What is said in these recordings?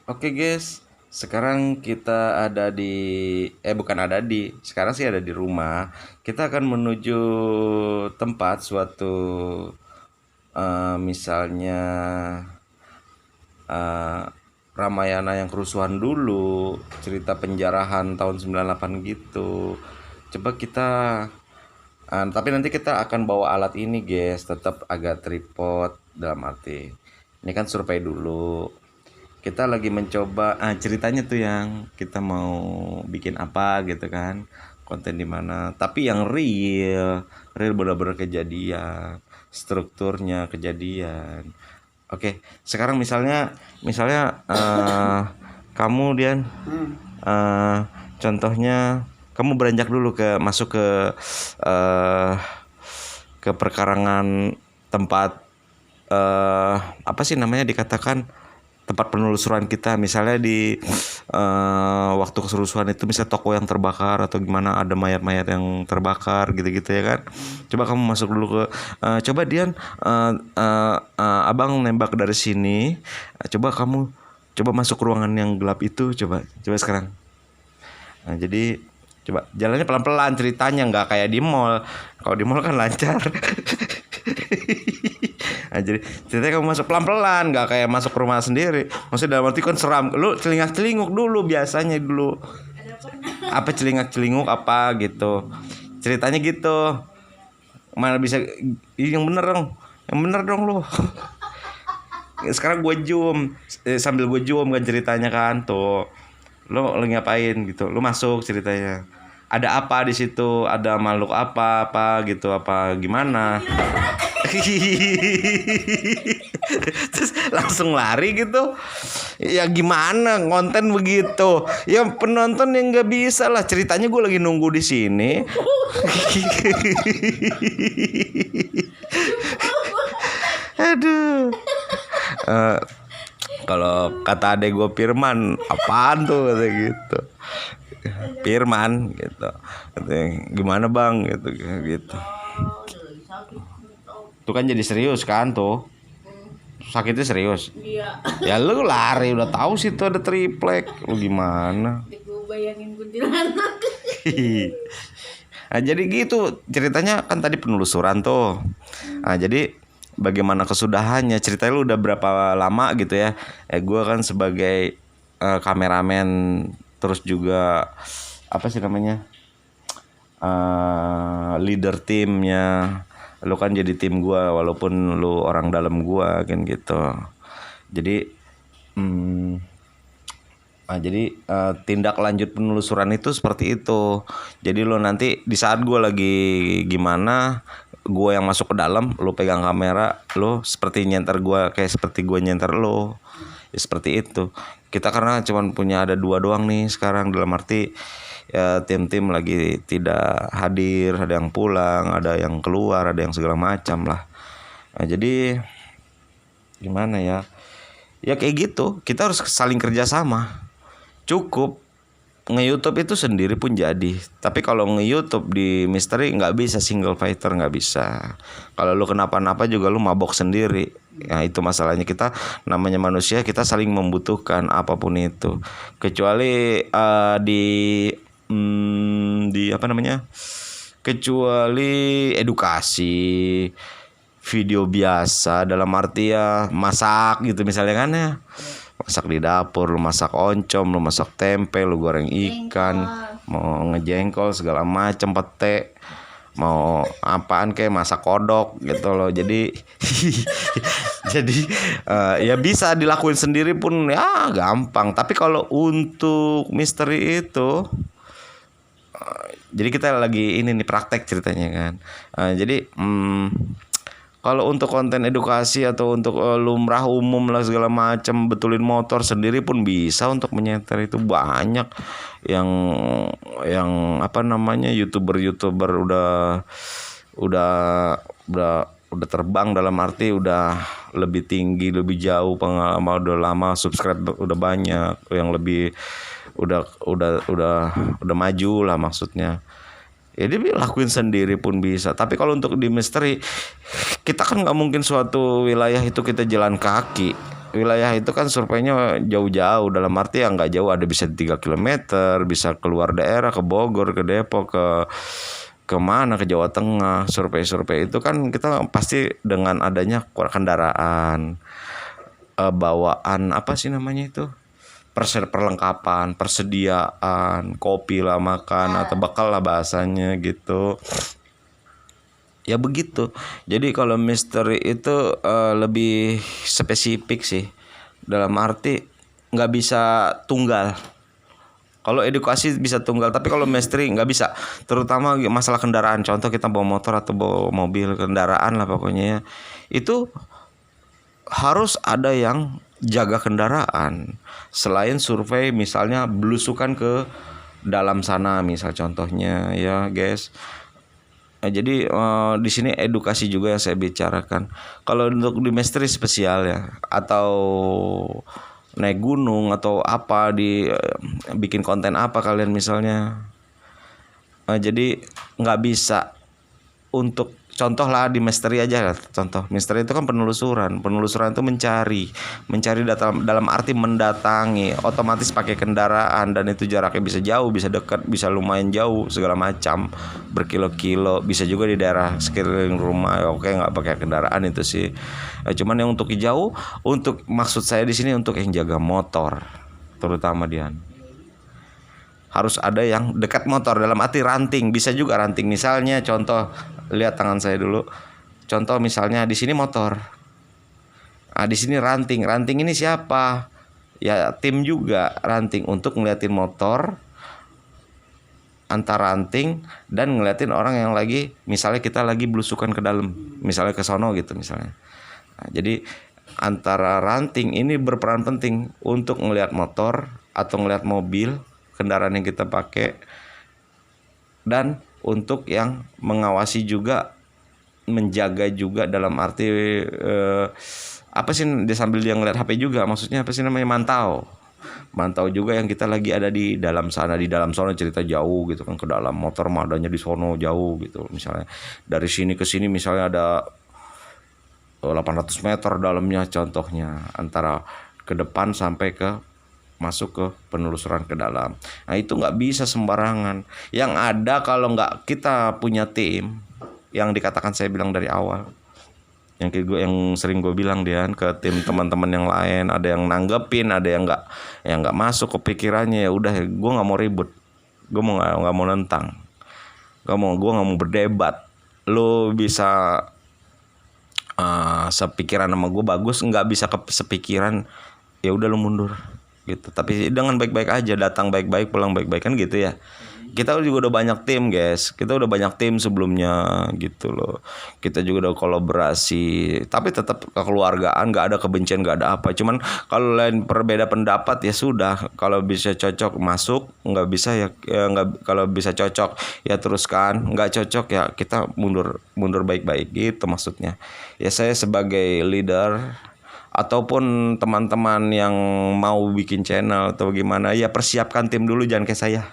Oke guys, sekarang kita ada di bukan ada di, sekarang sih ada di rumah. Kita akan menuju tempat suatu misalnya eh, Ramayana yang kerusuhan dulu, cerita penjarahan tahun 98 gitu. Coba kita tapi nanti kita akan bawa alat ini guys, tetap agak tripod dalam arti. Ini kan survei dulu. Kita lagi mencoba ceritanya tuh yang kita mau bikin apa gitu kan, konten di mana tapi yang real benar-benar kejadian, strukturnya kejadian. Oke, sekarang misalnya kamu Dian, eh, contohnya kamu beranjak dulu masuk eh, ke perkarangan tempat, apa sih namanya, dikatakan tempat penelusuran kita, misalnya di waktu keserusuhan itu misalnya toko yang terbakar atau gimana, ada mayat-mayat yang terbakar gitu-gitu ya kan. Coba kamu masuk dulu coba Dian, abang nembak dari sini. Coba kamu coba masuk ke ruangan yang gelap itu, coba sekarang. Jadi coba jalannya pelan-pelan, ceritanya nggak kayak di mall. Kalau di mall kan lancar. Nah, jadi ceritanya kamu masuk pelan-pelan, nggak kayak masuk rumah sendiri. Maksudnya dalam arti kan seram. Lu celingak-celinguk dulu biasanya dulu. Apa celingak-celinguk apa gitu. Ceritanya gitu. Mana bisa yang bener dong. Yang bener dong lu. Sekarang gue zoom, sambil gue zoom kan ceritanya kan tuh. Lu ngapain gitu. Lu masuk ceritanya. Ada apa di situ? Ada makhluk apa gitu, apa gimana? Terus langsung lari gitu. Ya gimana konten begitu? Ya penonton yang nggak bisa lah, ceritanya gue lagi nunggu di sini. Aduh. Kalau kata adek gue Firman, apaan tuh kata gitu. Firman gitu. Katanya, gimana bang gitu. Itu kan jadi serius kan tuh. Sakitnya serius. Iya. Ya lu lari udah tahu sih tuh ada triplek. Lu gimana? Gue bayangin kuntilanak. Nah, jadi gitu ceritanya kan tadi penelusuran tuh. Nah, jadi bagaimana kesudahannya? Ceritanya lu udah berapa lama gitu ya? Gue kan sebagai kameramen, terus juga apa sih namanya? Leader timnya. Lu kan jadi tim gue walaupun lu orang dalam gue kan gitu. Jadi tindak lanjut penelusuran itu seperti itu. Jadi lo nanti di saat gue lagi gimana, gue yang masuk ke dalam, lo pegang kamera, lo seperti nyenter gue, kayak seperti gue nyenter lo. Ya seperti itu. Kita karena cuma punya ada 2 doang nih sekarang, dalam arti ya tim-tim lagi tidak hadir, ada yang pulang, ada yang keluar, ada yang segala macam lah. Nah, jadi gimana ya? Ya kayak gitu, kita harus saling kerjasama. Cukup nge-YouTube itu sendiri pun jadi. Tapi kalau nge-YouTube di misteri nggak bisa single fighter, nggak bisa. Kalau lu kenapa-napa juga lu mabok sendiri. Ya itu masalahnya, kita namanya manusia, kita saling membutuhkan apapun itu. Kecuali di apa namanya? Kecuali edukasi, video biasa dalam arti ya masak gitu misalnya kan ya. Masak di dapur, lu masak oncom, lu masak tempe, lu goreng ikan, mau ngejengkol segala macam, pete, mau apaan kayak masak kodok gitu loh. Jadi jadi ya bisa dilakuin sendiri pun ya gampang. Tapi kalau untuk misteri itu jadi kita lagi ini nih praktek ceritanya kan. Jadi kalau untuk konten edukasi atau untuk lumrah umum lah segala macam, betulin motor sendiri pun bisa. Untuk menyetir itu banyak yang apa namanya, youtuber udah terbang, dalam arti udah lebih tinggi, lebih jauh pengalaman, udah lama, subscribe udah banyak, yang lebih udah maju lah maksudnya. Ya dia lakuin sendiri pun bisa. Tapi kalau untuk di misteri, kita kan nggak mungkin suatu wilayah itu kita jalan kaki. wilayah itu kan surveinya jauh-jauh, dalam arti yang nggak jauh, ada bisa 3 kilometer, bisa keluar daerah ke Bogor, ke Depok, ke mana, ke Jawa Tengah. Survei-survei itu kan kita pasti dengan adanya kendaraan, bawaan apa sih namanya itu, perlengkapan, persediaan kopi lah, makan atau bekal lah bahasanya gitu. Ya begitu. Jadi kalau misteri itu lebih spesifik sih. Dalam arti nggak bisa tunggal. Kalau edukasi bisa tunggal, tapi kalau misteri nggak bisa. Terutama masalah kendaraan. Contoh kita bawa motor atau bawa mobil, kendaraan lah pokoknya ya. Itu harus ada yang jaga kendaraan. Selain survei misalnya belusukan ke dalam sana, misal contohnya ya guys. Jadi di sini edukasi juga yang saya bicarakan. Kalau untuk di misteri spesial ya, atau naik gunung atau apa, bikin konten apa kalian misalnya. Jadi nggak bisa untuk contoh lah di misteri aja lah. Contoh misteri itu kan penelusuran itu mencari data, dalam arti mendatangi, otomatis pakai kendaraan, dan itu jaraknya bisa jauh, bisa dekat, bisa lumayan jauh, segala macam, berkilo-kilo, bisa juga di daerah sekeliling rumah. Oke, nggak pakai kendaraan itu sih. Cuman yang untuk jauh, untuk maksud saya di sini untuk yang jaga motor, terutama Dian. Harus ada yang dekat motor, dalam arti ranting, bisa juga ranting. Misalnya contoh, lihat tangan saya dulu. Contoh misalnya di sini motor. Di sini ranting. Ranting ini siapa? Ya tim juga ranting untuk ngeliatin motor, antar ranting dan ngeliatin orang yang lagi, misalnya kita lagi belusukan ke dalam, misalnya ke sono gitu misalnya. Jadi antara ranting ini berperan penting untuk ngelihat motor atau ngelihat mobil, kendaraan yang kita pakai, dan untuk yang mengawasi juga, menjaga juga, dalam arti apa sih, sambil dia ngeliat HP juga, maksudnya apa sih namanya, mantau juga yang kita lagi ada di dalam sana. Di dalam sono cerita jauh gitu kan, ke dalam motor madanya di sono jauh gitu, misalnya dari sini ke sini misalnya ada 800 meter dalamnya contohnya, antara ke depan sampai ke masuk ke penelusuran ke dalam. Nah itu nggak bisa sembarangan. Yang ada kalau nggak kita punya tim, yang dikatakan saya bilang dari awal, yang sering gue bilang Dian, ke tim teman-teman yang lain, ada yang nanggepin, ada yang nggak masuk ke pikirannya. Ya udah, gue nggak mau ribut, gue nggak mau nentang, gue nggak mau berdebat. Lo bisa sepikiran sama gue bagus, nggak bisa sepikiran, ya udah lo mundur gitu. Tapi dengan baik-baik aja, datang baik-baik, pulang baik-baik, kan gitu ya. Kita juga udah banyak tim guys, kita udah banyak tim sebelumnya gitu loh. Kita juga udah kolaborasi, tapi tetap kekeluargaan, nggak ada kebencian, nggak ada apa. Cuman kalau lain berbeda pendapat ya sudah, kalau bisa cocok masuk, nggak bisa ya nggak. Kalau bisa cocok ya teruskan, nggak cocok ya kita mundur baik-baik gitu maksudnya. Ya saya sebagai leader ataupun teman-teman yang mau bikin channel atau gimana, ya persiapkan tim dulu, jangan kayak saya.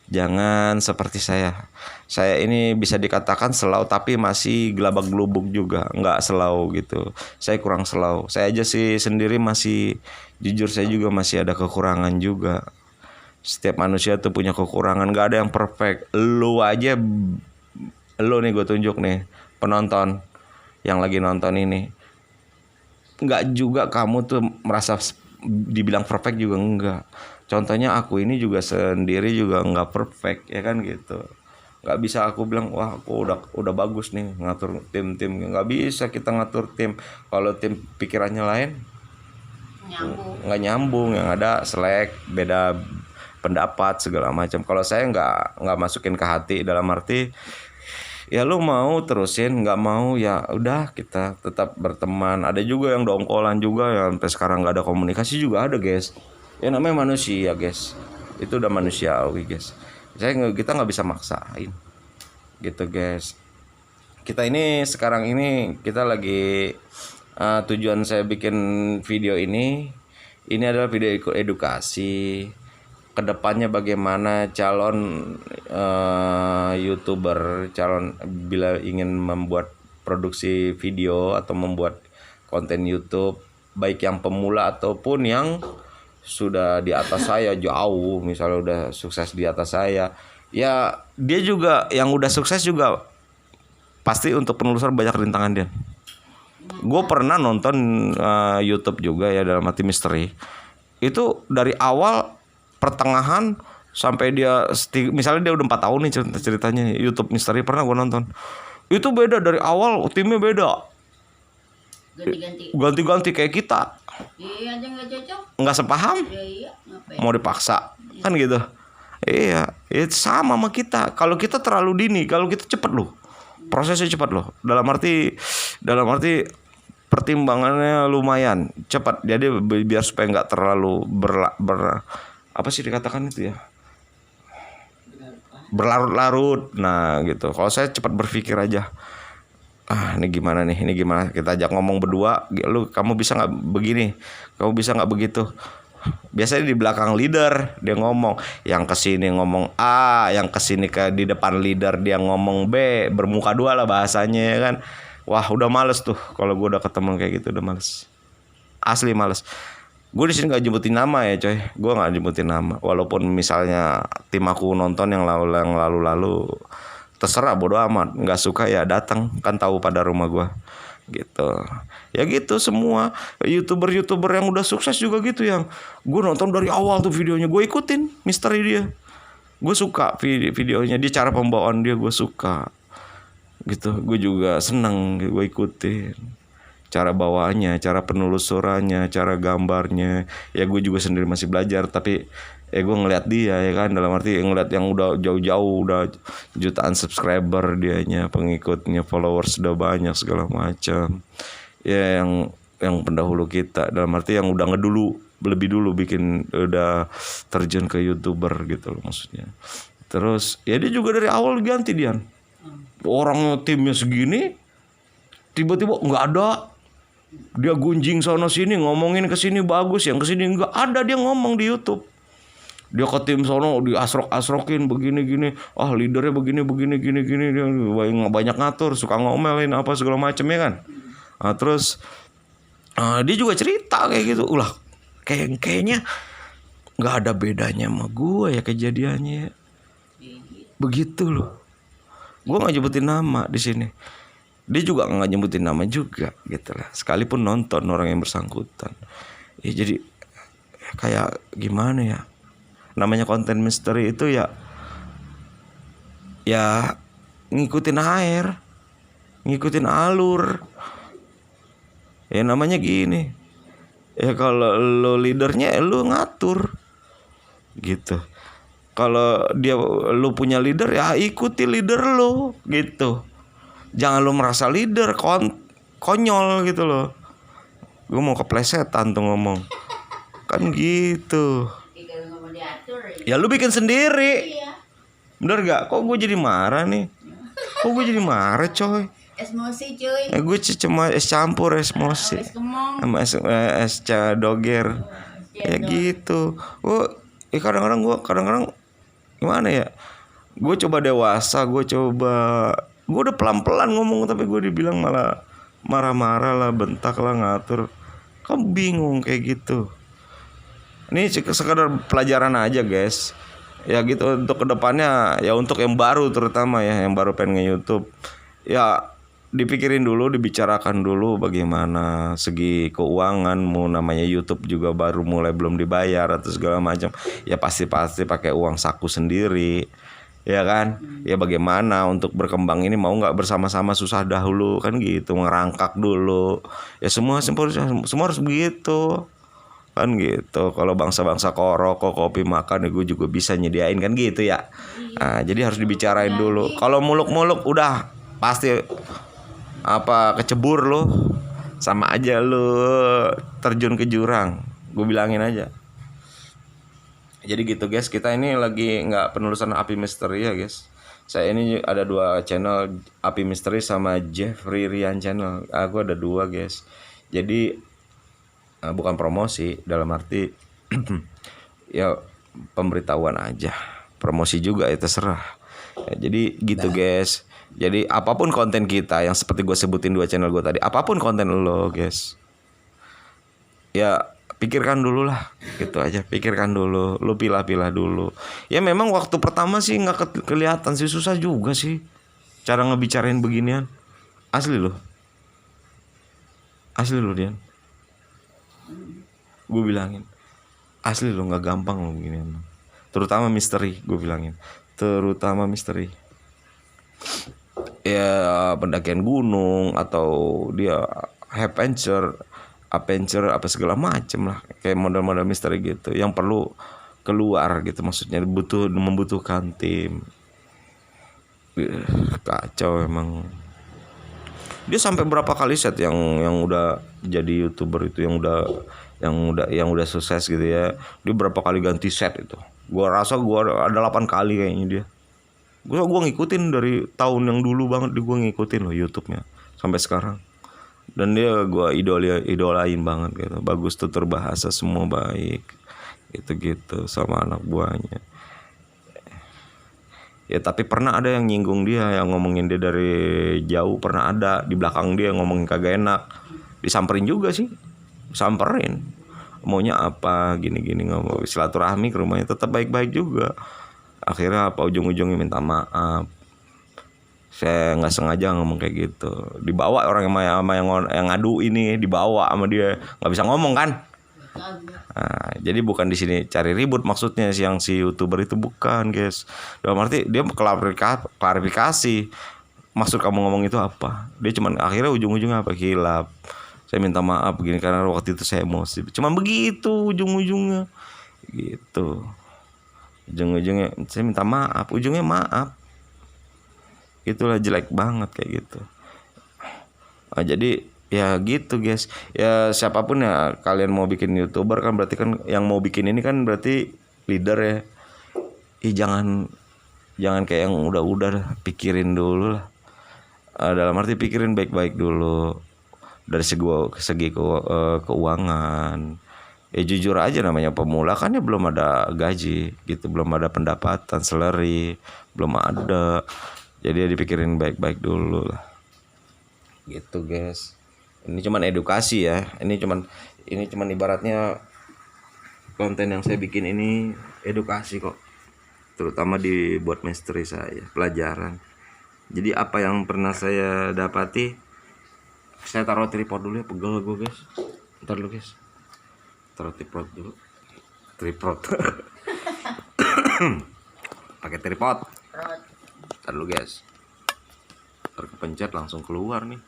Jangan seperti saya. Saya ini bisa dikatakan slow, tapi masih gelabak gelubuk juga, nggak slow gitu. Saya kurang slow. Saya aja sih sendiri masih, jujur saya juga masih ada kekurangan juga. Setiap manusia tuh punya kekurangan, nggak ada yang perfect. Lu nih gue tunjuk nih, penonton yang lagi nonton ini, nggak juga kamu tuh merasa dibilang perfect juga enggak. Contohnya aku ini juga sendiri juga nggak perfect ya kan gitu. Nggak bisa aku bilang wah aku udah bagus nih ngatur tim. Nggak bisa kita ngatur tim kalau tim pikirannya lain, nggak nyambung. Yang ada selek, beda pendapat segala macam. Kalau saya nggak masukin ke hati, dalam arti ya lu mau terusin, nggak mau ya udah, kita tetap berteman. Ada juga yang dongkolan juga, yang sampai sekarang nggak ada komunikasi juga ada guys. Ya namanya manusia guys, itu udah manusiawi guys. Kita nggak bisa maksain gitu guys. Kita ini sekarang ini kita lagi tujuan saya bikin video ini adalah video edukasi. Kedepannya bagaimana calon YouTuber, calon bila ingin membuat produksi video atau membuat konten YouTube, baik yang pemula ataupun yang sudah di atas saya jauh, misalnya udah sukses di atas saya. Ya dia juga yang udah sukses juga pasti untuk penelusuran banyak rintangan dia. Gue pernah nonton YouTube juga ya, dalam arti misteri. Itu dari awal pertengahan sampai dia misalnya dia udah 4 tahun nih ceritanya YouTube misteri, pernah gue nonton. Itu beda dari awal, timnya beda. Ganti-ganti kayak kita. Iya aja nggak cocok. Nggak sepaham. Iya ngapain? Mau dipaksa kan gitu. Iya, itu sama sama kita. Kalau kita terlalu dini, kalau kita cepet loh. Prosesnya cepat loh. Dalam arti pertimbangannya lumayan cepat. Jadi biar supaya nggak terlalu apa sih dikatakan itu ya? Berlarut-larut. Nah, gitu. Kalau saya cepat berpikir aja. Ini gimana nih? Ini gimana? Kita ajak ngomong berdua. Kamu bisa nggak begini? Kamu bisa nggak begitu? Biasanya di belakang leader dia ngomong, yang kesini ngomong A, yang kesini di depan leader dia ngomong B, bermuka dua lah bahasanya ya kan. Wah udah males tuh kalau gue udah ketemu kayak gitu, udah males, asli males. Gue di sini nggak jemputin nama ya coy, gue nggak jemputin nama. Walaupun misalnya tim aku nonton yang lalu terserah, bodo amat, nggak suka ya datang, kan tahu pada rumah gue gitu. Ya gitu semua youtuber yang udah sukses juga gitu, yang gue nonton dari awal tuh videonya, gue ikutin misteri dia, gue suka videonya dia, cara pembawaan dia gue suka gitu. Gue juga seneng, gue ikutin cara bawaannya, cara penelusurannya, cara gambarnya. Ya gue juga sendiri masih belajar, tapi gue ngeliat dia ya kan, dalam arti ngeliat yang udah jauh-jauh, udah jutaan subscriber dianya, pengikutnya, followers udah banyak segala macam. Ya yang pendahulu kita, dalam arti yang udah lebih dulu bikin, udah terjun ke YouTuber gitu loh maksudnya. Terus ya dia juga dari awal ganti dia. Orang timnya segini tiba-tiba nggak ada. Dia gunjing sono sini, ngomongin ke sini bagus, yang ke sini enggak ada, dia ngomong di YouTube. Dia ke tim sono diasrok-asrokin begini gini, leadernya begini gini, dia banyak ngatur, suka ngomelin apa segala macam ya kan. Terus dia juga cerita kayak gitu, kayaknya nggak ada bedanya sama gue ya kejadiannya, begitu loh. Gue nggak nyebutin nama di sini, dia juga nggak nyebutin nama juga gitu lah, sekalipun nonton orang yang bersangkutan. Ya jadi kayak gimana ya, namanya konten misteri itu ya ngikutin air, ngikutin alur. Ya namanya gini, ya kalau lo leadernya lo ngatur gitu. Kalau lo punya leader ya ikuti leader lo gitu. Jangan lo merasa leader konyol gitu loh. Gue mau keplesetan tuh ngomong kan gitu. Ya lu bikin sendiri. Iya. Bener gak? Kok gue jadi marah nih? Kok gue jadi marah coy? Esmosi cuy. Gue cuma es campur esmosi Es kemong. sama es doger. Ya gitu. Kadang-kadang gimana ya? Gue coba dewasa, gue udah pelan-pelan ngomong, tapi gue dibilang malah marah-marah lah, bentak lah, ngatur. Kamu bingung kayak gitu. Ini sekadar pelajaran aja guys. Ya gitu, untuk kedepannya ya, untuk yang baru terutama ya, yang baru pengen nge-YouTube, ya dipikirin dulu, dibicarakan dulu bagaimana segi keuanganmu. Namanya YouTube juga baru mulai, belum dibayar atau segala macam. Ya pasti pakai uang saku sendiri, ya kan? Ya bagaimana untuk berkembang ini, mau nggak bersama-sama susah dahulu kan gitu, ngerangkak dulu. Ya semua harus begitu. Kan gitu. Kalau bangsa-bangsa rokok, kopi, makan ya gue juga bisa nyediain kan gitu ya. Nah, jadi harus dibicarain dulu. Kalau muluk-muluk udah pasti kecebur lo, sama aja lo terjun ke jurang. Gue bilangin aja. Jadi gitu guys, kita ini lagi nggak penelusuran Api Misteri ya guys. Saya ini ada 2 channel, Api Misteri sama Jeffrey Rian channel. Gue ada 2 guys. Jadi bukan promosi, dalam arti ya pemberitahuan aja. Promosi juga ya terserah. Ya, jadi gitu guys. Jadi apapun konten kita, yang seperti gue sebutin 2 channel gue tadi, apapun konten lo guys, ya pikirkan dulu lah, gitu aja. Pikirkan dulu, lu pilah-pilah dulu. Ya memang waktu pertama sih nggak kelihatan sih, susah juga sih cara ngebicarain beginian. Asli loh, Dian. Gue bilangin, asli loh nggak gampang loh beginian. Terutama misteri, gue bilangin. Terutama misteri. Ya pendakian gunung atau dia adventure apa segala macem lah, kayak model-model misteri gitu yang perlu keluar gitu, maksudnya membutuhkan tim. Kacau emang. Dia sampai berapa kali set yang udah jadi YouTuber itu, yang udah sukses gitu ya. Dia berapa kali ganti set itu. Gua rasa gua ada 8 kali kayaknya dia. Gua ngikutin dari tahun yang dulu banget, gua ngikutin loh YouTube-nya sampai sekarang. Dan dia gua idolain banget gitu. Bagus, tutur bahasa semua baik. Gitu-gitu sama anak buahnya. Ya tapi pernah ada yang nyinggung dia, yang ngomongin dia dari jauh, pernah ada di belakang dia ngomongin kagak enak. Disamperin juga sih. Samperin. Maunya apa, gini-gini, ngomong silaturahmi ke rumahnya, tetap baik-baik juga. Akhirnya apa, ujung-ujungnya minta maaf. Saya nggak sengaja ngomong kayak gitu. Dibawa orang yang ngadu ini, dibawa sama dia, nggak bisa ngomong kan. Nah, jadi bukan di sini cari ribut maksudnya, yang si YouTuber itu bukan, guys. Dalam arti dia klarifikasi maksud kamu ngomong itu apa. Dia cuman akhirnya ujung-ujungnya apa, hilap. Saya minta maaf begini karena waktu itu saya emosi. Cuman begitu ujung-ujungnya. Gitu. Ujung-ujungnya saya minta maaf, ujungnya maaf. Itulah jelek banget kayak gitu. Nah, jadi ya gitu guys. Ya siapapun ya kalian mau bikin YouTuber kan berarti kan yang mau bikin ini kan berarti leader ya. Jangan kayak yang udah pikirin dulu lah. Dalam arti pikirin baik-baik dulu dari segi keuangan. Ya jujur aja, namanya pemula kan ya belum ada gaji gitu, belum ada pendapatan salary, belum ada. Jadi ya dipikirin baik-baik dulu lah. Gitu guys. Ini cuman edukasi ya. Ini cuman ibaratnya konten yang saya bikin ini edukasi kok. Terutama dibuat misteri saya, pelajaran. Jadi apa yang pernah saya dapati, saya taruh tripod dulu ya, pegel gue guys. Ntar dulu guys. Taruh tripod dulu. Tripod. Pakai tripod. Ntar dulu guys. Ntar kepencet langsung keluar nih.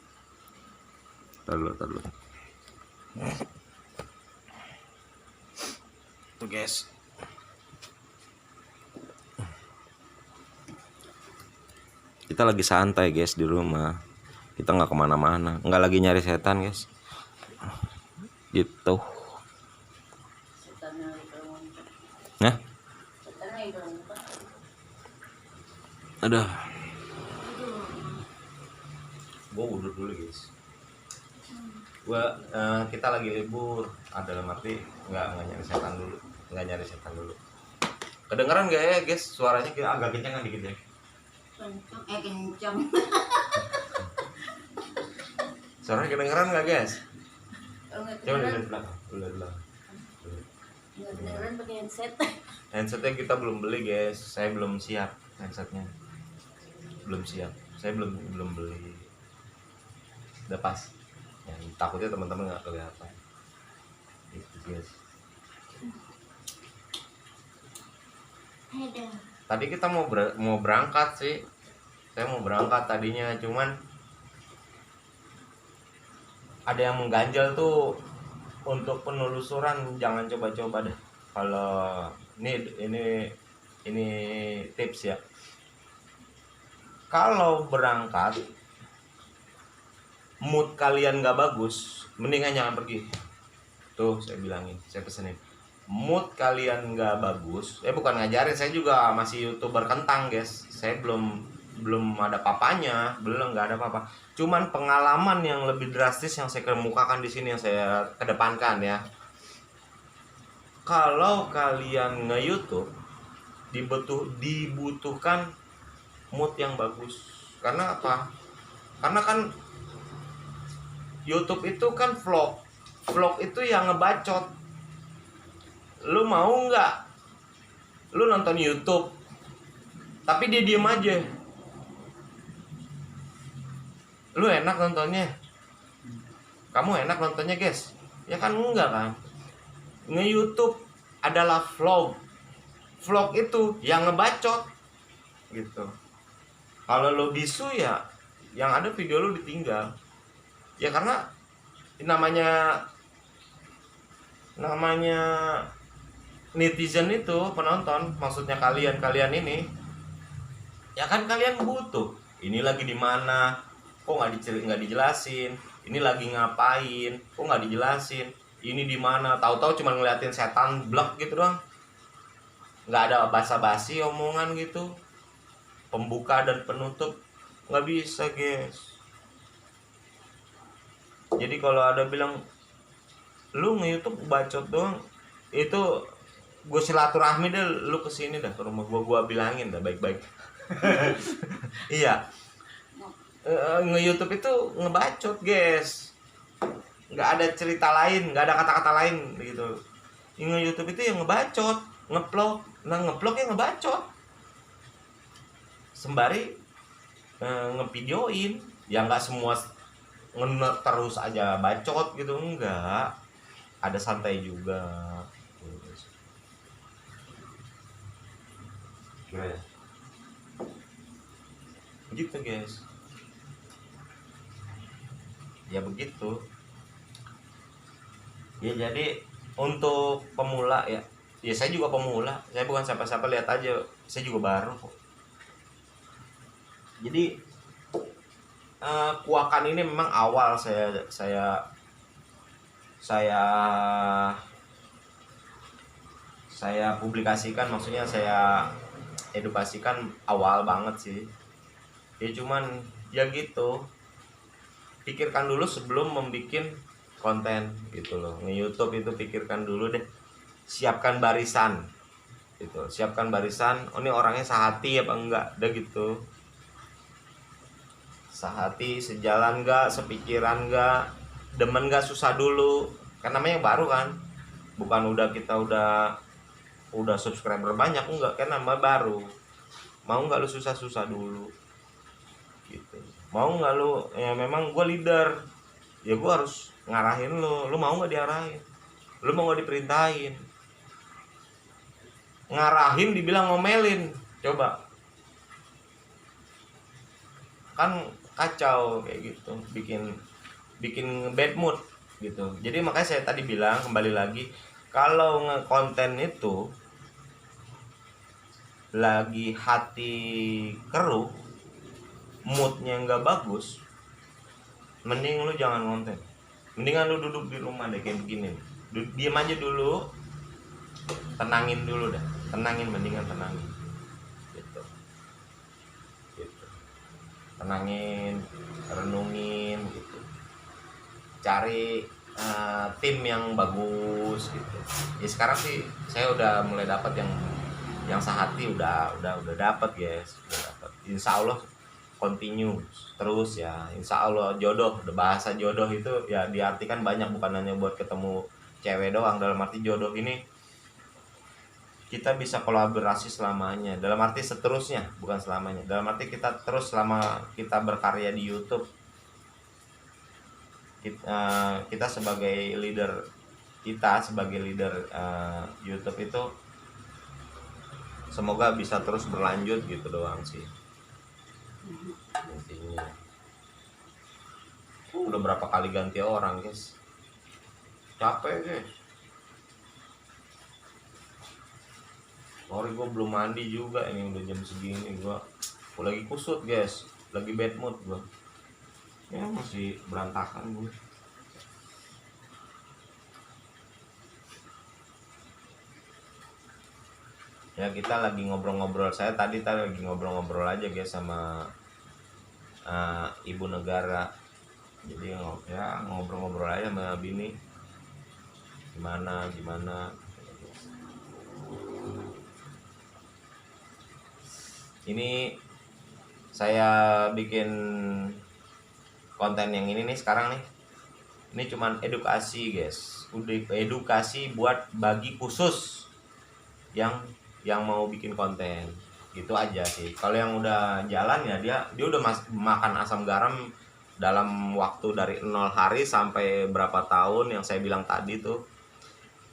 Ntar dulu. Tuh guys. Kita lagi santai guys di rumah. Kita nggak kemana-mana, nggak lagi nyari setan guys. Gitu. Nah, aduh. Gue udah dulu guys. Kita lagi libur. Dalam arti nggak nyari setan dulu. Kedengeran nggak ya guys? Suaranya agak kencang dikit ya. Kencang. Suaranya kedengeran nggak guys? Coba Kedengeran. lihat belakang. Nggak kedengeran pakai headset. Headsetnya kita belum beli guys. Saya belum siap headsetnya. Belum siap. Saya belum beli. Udah pas. Ya, takutnya teman-teman nggak kelihatan. Gitu guys. Tadi kita mau berangkat sih. Saya mau berangkat tadinya, cuman ada yang mengganjal tuh. Untuk penelusuran jangan coba-coba deh. Kalau ini tips ya. Kalau berangkat mood kalian nggak bagus, mendingan jangan pergi. Tuh saya bilangin, saya pesenin. Mood kalian nggak bagus, bukan ngajarin, saya juga masih YouTuber kentang guys. Saya belum ada papanya, nggak ada apa-apa. Cuman pengalaman yang lebih drastis yang saya kemukakan di sini, yang saya kedepankan ya. Kalau kalian nge-YouTube dibutuhkan mood yang bagus. Karena apa? Karena kan YouTube itu kan vlog vlog itu yang ngebacot. Lu mau nggak lu nonton YouTube tapi dia diem aja, lu enak nontonnya, kamu enak nontonnya guys? Ya kan enggak kan. Nge-YouTube adalah vlog. Vlog itu yang ngebacot gitu. Kalau lo bisu ya yang ada video lo ditinggal. Ya karena namanya netizen itu penonton, maksudnya kalian ini, ya kan kalian butuh. Ini lagi di mana? Kok nggak dijelasin? Ini lagi ngapain? Kok nggak dijelasin? Ini di mana? Tahu-tahu cuma ngeliatin setan blek gitu doang. Nggak ada basa-basi omongan gitu. Pembuka dan penutup nggak bisa guys. Jadi kalau ada bilang lu nge-YouTube bacot doang, itu gue silaturahmi deh, lu kesini dah ke rumah gue bilangin dah baik-baik. Iya, nge-YouTube itu ngebacot guys, nggak ada cerita lain, nggak ada kata-kata lain gitu. Nge-YouTube itu yang ngebacot, ngeplok, nah ngeplok ya ngebacot, sembari ngevideoin, ya nggak semua terus aja bacot gitu, enggak, ada santai juga. Gitu guys, ya begitu ya. Jadi untuk pemula ya saya juga pemula, saya bukan siapa-siapa, lihat aja saya juga baru kok. Jadi kuakan ini memang awal saya publikasikan, maksudnya saya edukasikan awal banget sih. Ya cuman ya gitu, pikirkan dulu sebelum membuat konten gitu loh. Nge-YouTube itu pikirkan dulu deh, siapkan barisan gitu, siapkan barisan. Oh ini orangnya sehati apa enggak, udah gitu, sehati, sejalan enggak, sepikiran enggak, demen enggak, susah dulu kan, namanya baru kan, bukan kita udah subscriber banyak, enggak kan, nama baru. Mau nggak lu susah-susah dulu gitu, mau nggak lu, ya memang gue leader ya gue harus ngarahin lu mau nggak diarahin, lu mau nggak diperintahin. Ngarahin dibilang ngomelin, coba kan kacau kayak gitu, bikin bad mood gitu. Jadi makanya saya tadi bilang, kembali lagi, kalau ngekonten itu lagi hati keruh, moodnya nggak bagus, mending lu jangan konten, mendingan lu duduk di rumah deh kayak begini, diam aja dulu, tenangin dulu dah, mendingan tenangin gitu. Tenangin, renungin gitu, cari tim yang bagus gitu. Ya sekarang sih saya udah mulai dapat yang sehati, udah dapat guys, udah dapat. Insya Allah continue terus ya, insya Allah jodoh. Bahasa jodoh itu ya diartikan banyak, bukan hanya buat ketemu cewek doang. Dalam arti jodoh ini kita bisa kolaborasi selamanya, dalam arti seterusnya, bukan selamanya. Dalam arti kita terus, selama kita berkarya di YouTube, kita sebagai leader, YouTube itu semoga bisa terus berlanjut gitu doang sih intinya. Udah berapa kali ganti orang guys, capek guys. Sorry gue belum mandi juga, ini udah jam segini, gue lagi kusut guys, lagi bad mood gue ya, masih berantakan gue. Ya kita lagi ngobrol-ngobrol, saya tadi lagi ngobrol-ngobrol aja guys sama ibu negara. Jadi ya ngobrol-ngobrol aja sama bini, gimana. Ini saya bikin konten yang ini nih sekarang nih, Ini cuman edukasi guys, udah edukasi buat bagi khusus yang mau bikin konten gitu aja sih. Kalau yang udah jalan ya dia udah makan asam garam dalam waktu dari 0 hari sampai berapa tahun yang saya bilang tadi tuh.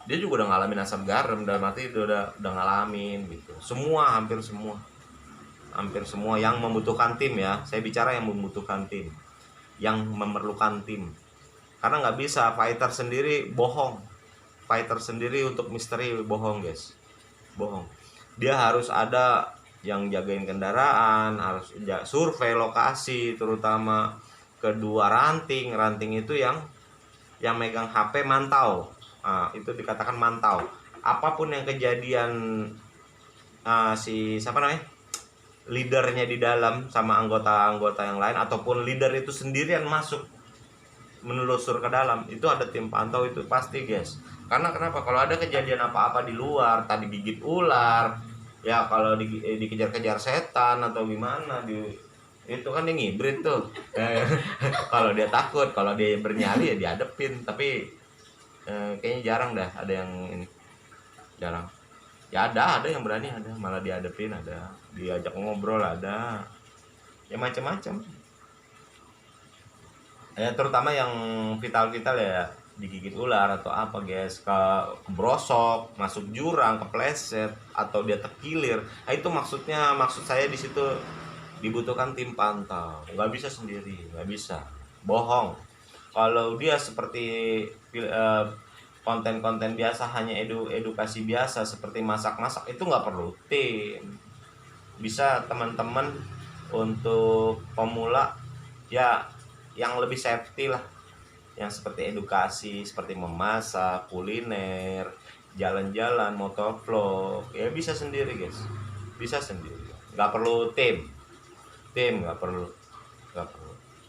Dia juga udah ngalamin asam garam, dalam arti itu udah ngalamin gitu. Semua, hampir semua yang membutuhkan tim ya. Saya bicara yang membutuhkan tim, yang memerlukan tim. Karena nggak bisa fighter sendiri bohong. Fighter sendiri untuk misteri bohong guys, bohong. Dia harus ada yang jagain kendaraan, harus survei lokasi, terutama kedua ranting itu yang megang HP mantau. Nah, itu dikatakan mantau. Apapun yang kejadian, si siapa namanya, leadernya di dalam sama anggota-anggota yang lain, ataupun leader itu sendirian masuk menelusur ke dalam, itu ada tim pantau, itu pasti guys. Karena kenapa? Kalau ada kejadian apa-apa di luar, tadi gigit ular, ya kalau dikejar-kejar setan atau gimana, itu kan dia ngibrit tuh. Kalau dia takut, kalau dia bernyali ya dihadepin. Tapi kayaknya jarang dah ada yang ini, jarang. Ya ada yang berani, ada malah dihadepin, ada diajak ngobrol, ada ya macam-macam. Ya terutama yang vital ya, digigit ular atau apa guys, kebrosok, masuk jurang, kepleset, atau dia terkilir. Nah, itu maksud saya di situ dibutuhkan tim pantau. Nggak bisa sendiri, nggak bisa, bohong. Kalau dia seperti konten-konten biasa, hanya edukasi biasa seperti masak-masak, itu nggak perlu tim. Bisa teman-teman untuk pemula ya yang lebih safety lah, yang seperti edukasi, seperti memasak, kuliner, jalan-jalan, motovlog, ya bisa sendiri guys, bisa sendiri, nggak perlu tim nggak perlu.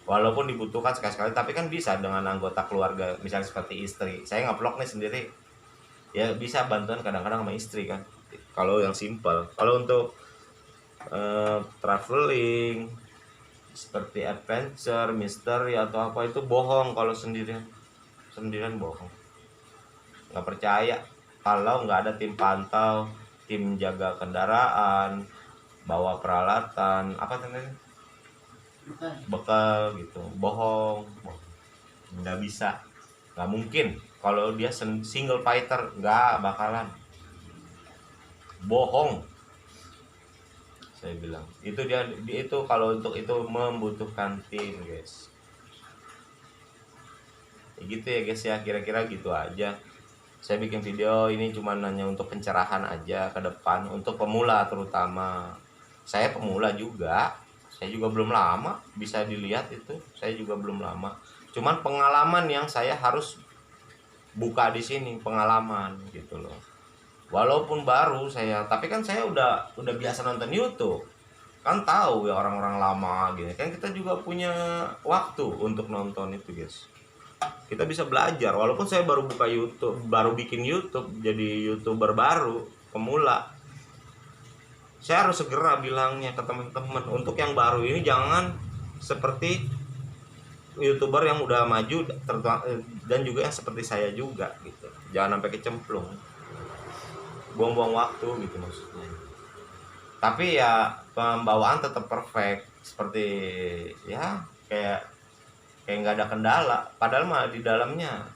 Walaupun dibutuhkan sekali-sekali, tapi kan bisa dengan anggota keluarga, misalnya seperti istri. Saya nggak vlog nih sendiri, ya bisa bantuan kadang-kadang sama istri kan, kalau yang simple. Kalau untuk traveling seperti adventure, misteri atau apa, itu bohong. Kalau sendirian bohong. Nggak percaya kalau nggak ada tim pantau, tim jaga kendaraan, bawa peralatan, apa namanya, bekal gitu, bohong. Nggak bisa, nggak mungkin. Kalau dia single fighter, nggak bakalan, bohong. Saya bilang itu dia itu kalau untuk itu membutuhkan tim guys. Ya gitu ya guys ya, kira-kira gitu aja. Saya bikin video ini cuma hanya untuk pencerahan aja ke depan, untuk pemula terutama. Saya pemula juga, saya juga belum lama, bisa dilihat itu, saya juga belum lama. Cuman pengalaman yang saya harus buka di sini, pengalaman gitu loh. Walaupun baru saya, tapi kan saya udah biasa nonton YouTube, kan tahu ya orang-orang lama gitu kan. Kita juga punya waktu untuk nonton itu guys. Kita bisa belajar. Walaupun saya baru buka YouTube, baru bikin YouTube, jadi YouTuber baru pemula, saya harus segera bilangnya ke teman-teman, untuk yang baru ini jangan seperti YouTuber yang udah maju, dan juga yang seperti saya juga gitu. Jangan sampai kecemplung, buang-buang waktu gitu maksudnya. Tapi ya pembawaan tetap perfect, seperti ya kayak nggak ada kendala. Padahal mah di dalamnya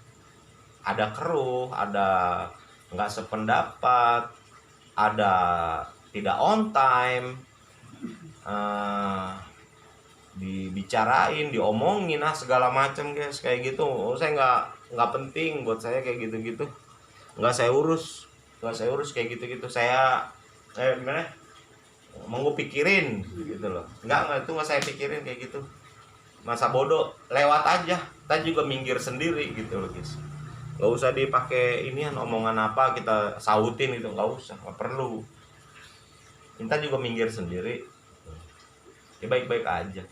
ada keruh, ada nggak sependapat, ada tidak on time, dibicarain, diomongin, segala macam guys, kayak gitu. Saya nggak penting buat saya kayak gitu-gitu, nggak saya urus kayak gitu-gitu. Saya gimana, mau gue pikirin gitu loh, nggak itu nggak saya pikirin kayak gitu. Masa bodoh, lewat aja, kita juga minggir sendiri gitu loh guys. Nggak usah dipakai inian omongan apa kita sautin gitu, nggak usah, nggak perlu. Kita juga minggir sendiri, ya baik-baik aja.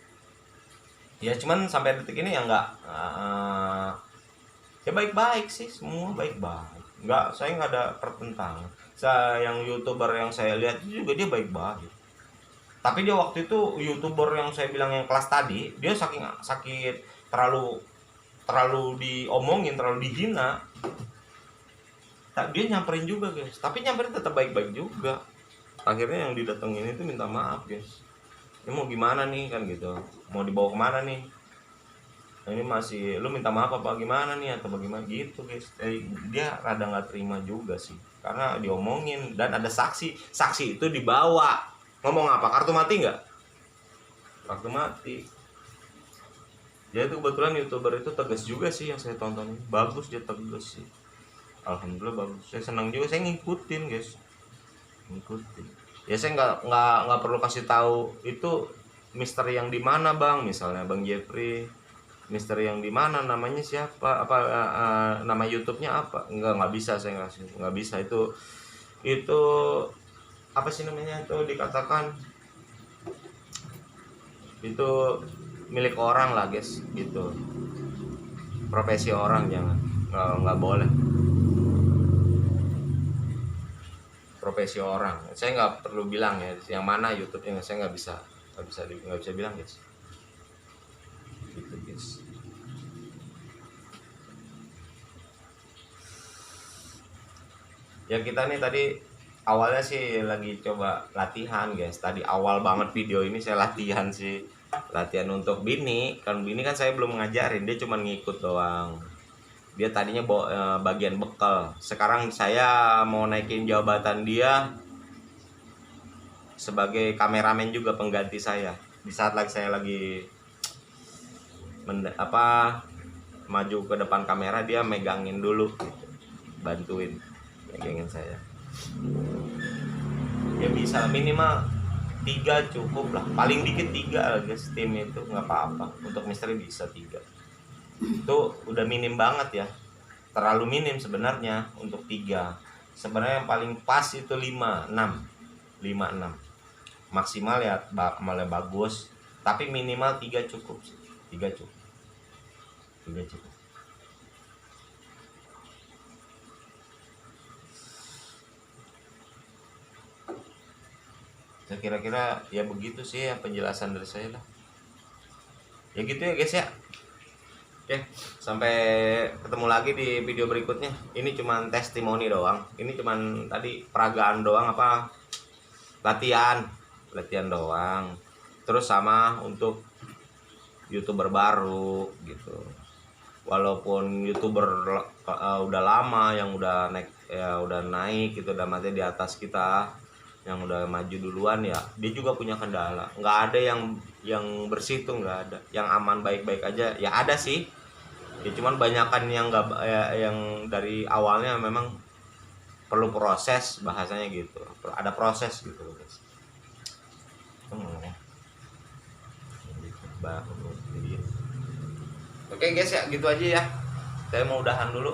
Ya cuman sampai detik ini ya nggak, ya baik-baik sih, semua baik-baik. Nggak, saya nggak ada pertentangan. Saya yang YouTuber yang saya lihat juga dia baik-baik. Tapi dia waktu itu YouTuber yang saya bilang yang kelas tadi, dia saking sakit, terlalu terlalu diomongin, terlalu dihina, tak dia nyamperin juga guys, tapi nyamperin tetap baik-baik juga. Akhirnya yang didatengin itu minta maaf guys, ini mau gimana nih kan gitu, mau dibawa kemana nih, nah, ini masih lu minta maaf apa gimana nih atau bagaimana gitu guys. Dia rada nggak terima juga sih karena diomongin dan ada saksi itu dibawa. Ngomong apa, kartu mati nggak, kartu mati. Dia itu kebetulan youtuber itu tegas juga sih yang saya tonton, bagus, dia tegas sih, alhamdulillah bagus. Saya senang juga, saya ngikutin guys, ngikutin. Ya saya nggak perlu kasih tahu itu misteri yang di mana bang, misalnya bang Jeffrey, misteri yang di mana, namanya siapa, apa nama YouTube-nya apa, nggak bisa saya nggak bisa. Itu apa sih namanya, itu dikatakan itu milik orang lah guys gitu, profesi orang, jangan, nggak boleh profesi orang. Saya nggak perlu bilang ya yang mana YouTube-nya, saya nggak bisa bilang guys gitu guys. Ya kita nih tadi awalnya sih lagi coba latihan guys, tadi awal banget video ini saya latihan sih, latihan untuk Bini. Kan Bini kan saya belum ngajarin, dia cuma ngikut doang. Dia tadinya bawa bagian bekal. Sekarang saya mau naikin jabatan dia sebagai kameramen juga, pengganti saya. Di saat saya lagi maju ke depan kamera, dia megangin dulu gitu. Bantuin megangin saya. Ya bisa minimal 3 cukup lah, paling dikit 3 lah guys, tim itu nggak apa-apa. Untuk misteri bisa 3, itu udah minim banget ya, terlalu minim sebenarnya untuk 3. Sebenarnya yang paling pas itu 5, 6 maksimal ya, malah bagus, tapi minimal 3 cukup sih. 3 cukup. Ya kira-kira ya begitu sih ya penjelasan dari saya lah. Ya gitu ya guys ya. Oke, sampai ketemu lagi di video berikutnya. Ini cuman testimoni doang. Ini cuman tadi peragaan doang, latihan doang. Terus sama untuk YouTuber baru gitu. Walaupun YouTuber udah lama yang udah naik gitu, udah mati di atas kita, yang udah maju duluan ya, dia juga punya kendala. Nggak ada yang bersih tuh, nggak ada. Yang aman baik-baik aja ya, ada sih. Ya cuman banyakan yang nggak yang dari awalnya memang perlu proses, bahasanya gitu. Ada proses gitu guys. Oke guys ya, gitu aja ya. Saya mau udahan dulu.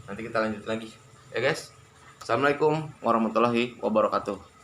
Nanti kita lanjut lagi. Ya guys. Assalamualaikum warahmatullahi wabarakatuh.